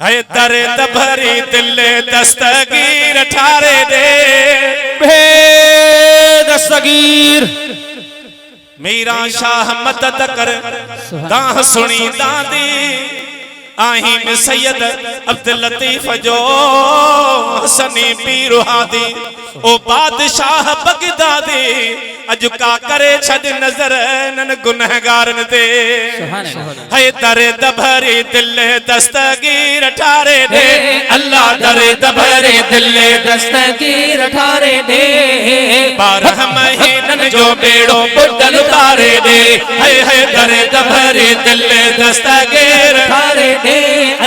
है दर्द भरी दिल दस्तगीर ठारे दे बे दस्तगीर मीरा शाह मदद कर दाह सुनी दादी आही में सैयद अब्दुल लतीफ जो हसनी पीर हादी ओ बादशाह बगदादी अजुका करे छद नजर नन गुनहगारन दे है दर्द भरी दिल दस्तगीर ठारे दे अल्लाह दर्द भरी दिल दस्तगीर ठारे दे 12 महीनन जो बेड़ो बुड्डल उतारे दे है दर्द भरी दिल दस्तगीर ठारे दे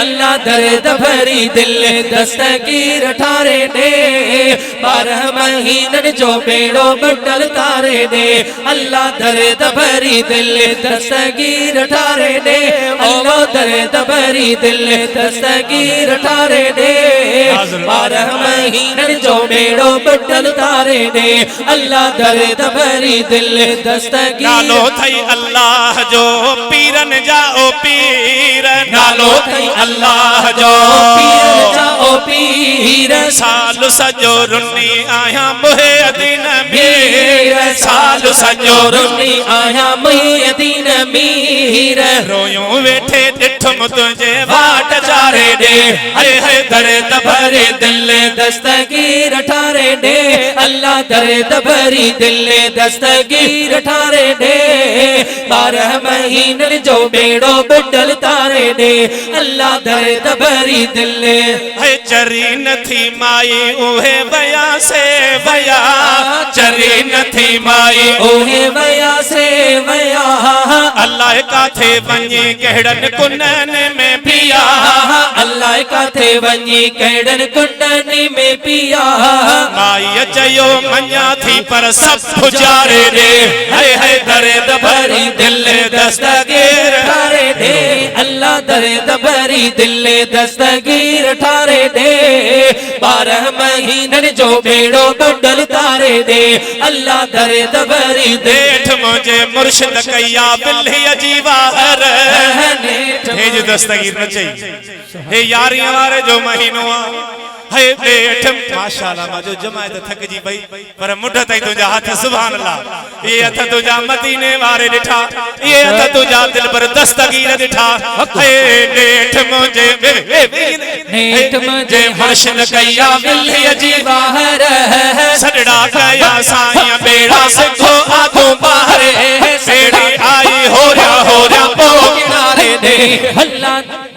अल्लाह दर्द भरी दिल दस्तगीर ठारे दे 12 महीनन जो बेड़ो बुड्डल तारे दे अल्लाह दर्द भरी दिल दस्तगीर ठारे दे अल्लाह दर्द भरी दिल दस्तगीर ठारे दे 12 महीनन जो बेड़ो बुड्डल तारे दे अल्लाह दर्द भरी दिल दस्तगीर नालो थई अल्लाह जो पीरन जाओ पीर नालो थई अल्लाह जो पीर जाओ पीर साल सजो रुन्नी आया मुहिद्दीन मीर साल सजो रुन्नी आया मुहिद्दीन मीर रोयूं वेठे डिठुम तुझे वाट चारे दे है दर्द भरे दिल दस्तगीर ठारे दे अल्लाह दर्द भरी दिल दस्तगीर ठारे दे 12 महीनन जो बेड़ो बुड्डल तारे दे अल्लाह दर्द भरी दिल है चरी न थी माई उहे बया से बया चरी न थी माई ओहे बया से बया अल्लाह का थे वञी कहिड़न कुनन में पिया अल्लाह का थे वञी कहिड़न कुनन में पिया माई चयो मञा थी पर सब गुजारे दे है दर्द भरी दिल दस्तगीर ठारे दे अल्लाह दर्द भरी दिल दस्तगीर ठारे दे 12 महीनन जो बेड़ो बुड्डल तारे दे अल्लाह दर्द भरी देठ मुझे मुर्शिद कैया बिल्ली अजीबा हर हे जो दस्तगीर न चाहिए हे यारियां वारे जो महीनो है बेठ माशाअल्लाह माजो जमायत थक जी भाई पर मुठ तई तुझा हाथ सुभान अल्लाह ये हथ तुझा मदीने वारे दिठा ये हथ तुझा दिल पर दस्तगीर दिठा हे नेठ मुझे नेठ मुझे मुर्शिद कैया बिल्ली अजीबा बाहर सड़ड़ा कया साईं बेड़ा सिखो आगो बाहर सेड़ी आई हो रहा पो किनारे दे अल्लाह